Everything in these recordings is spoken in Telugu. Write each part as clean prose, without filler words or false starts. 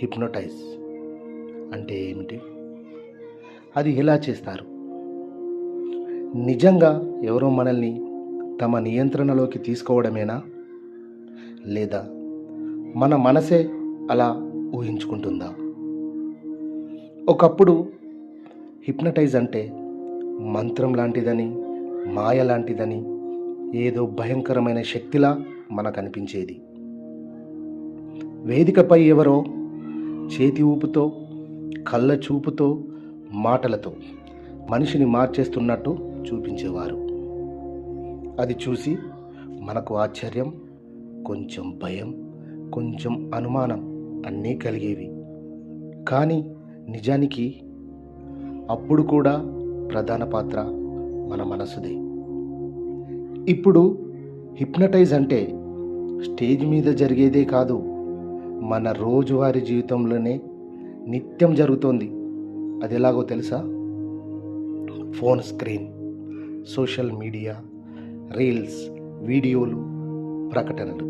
హిప్నోటైజ్ అంటే ఏమిటి? అది ఎలా చేస్తారు? నిజంగా ఎవరో మనల్ని తమ నియంత్రణలోకి తీసుకోవడమేనా, లేదా మన మనసే అలా ఊహించుకుంటుందా? ఒకప్పుడు హిప్నటైజ్ అంటే మంత్రం లాంటిదని, మాయ లాంటిదని, ఏదో భయంకరమైన శక్తిలా మనకు అనిపించేది. వేదికపై ఎవరో చేతి ఊపుతో, కళ్ళ చూపుతో, మాటలతో మనిషిని మార్చేస్తున్నట్టు చూపించేవారు. అది చూసి మనకు ఆశ్చర్యం, కొంచెం భయం, కొంచెం అనుమానం అన్నీ కలిగేవి. కానీ నిజానికి అప్పుడు కూడా ప్రధాన పాత్ర మన మనసుదే. ఇప్పుడు హిప్నటైజ్ అంటే స్టేజ్ మీద జరిగేదే కాదు, మన రోజువారీ జీవితంలోనే నిత్యం జరుగుతోంది. అది ఎలాగో తెలుసా? Phone screen, social media, reels, వీడియోలు, ప్రకటనలు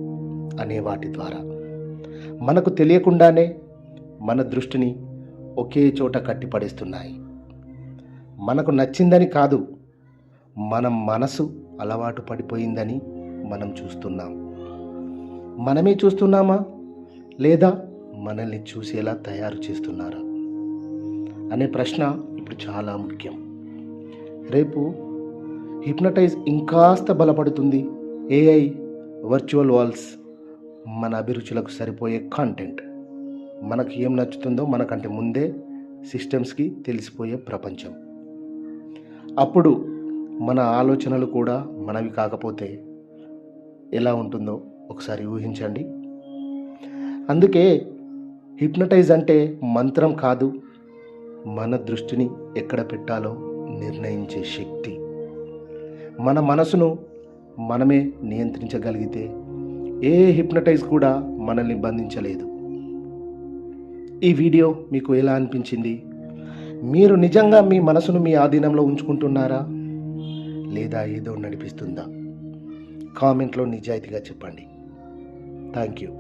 అనే వాటి ద్వారా మనకు తెలియకుండానే మన దృష్టిని ఒకే చోట కట్టిపడేస్తున్నాయి. మనకు నచ్చిందని కాదు, మన మనసు అలవాటు పడిపోయిందని మనం చూస్తున్నాం. మనమే చూస్తున్నామా, లేదా మనల్ని చూసేలా తయారు చేస్తున్నారా అనే ప్రశ్న ఇప్పుడు చాలా ముఖ్యం. రేపు హిప్నటైజ్ ఇంకాస్త బలపడుతుంది. ఏఐ, వర్చువల్ వాల్స్, మన అభిరుచులకు సరిపోయే కంటెంట్, మనకు ఏం నచ్చుతుందో మనకంటే ముందే సిస్టమ్స్కి తెలిసిపోయే ప్రపంచం. అప్పుడు మన ఆలోచనలు కూడా మనవి కాకపోతే ఎలా ఉంటుందో ఒకసారి ఊహించండి. అందుకే హిప్నటైజ్ అంటే మంత్రం కాదు, మన దృష్టిని ఎక్కడ పెట్టాలో నిర్ణయించే శక్తి. మన మనసును మనమే నియంత్రించగలిగితే ఏ హిప్నటైజ్ కూడా మనల్ని బంధించలేదు. ఈ వీడియో మీకు ఎలా అనిపించింది? మీరు నిజంగా మీ మనసును మీ ఆధీనంలో ఉంచుకుంటున్నారా, లేదా ఏదో నడిపిస్తుందా? కామెంట్లో నిజాయితీగా చెప్పండి. Thank you.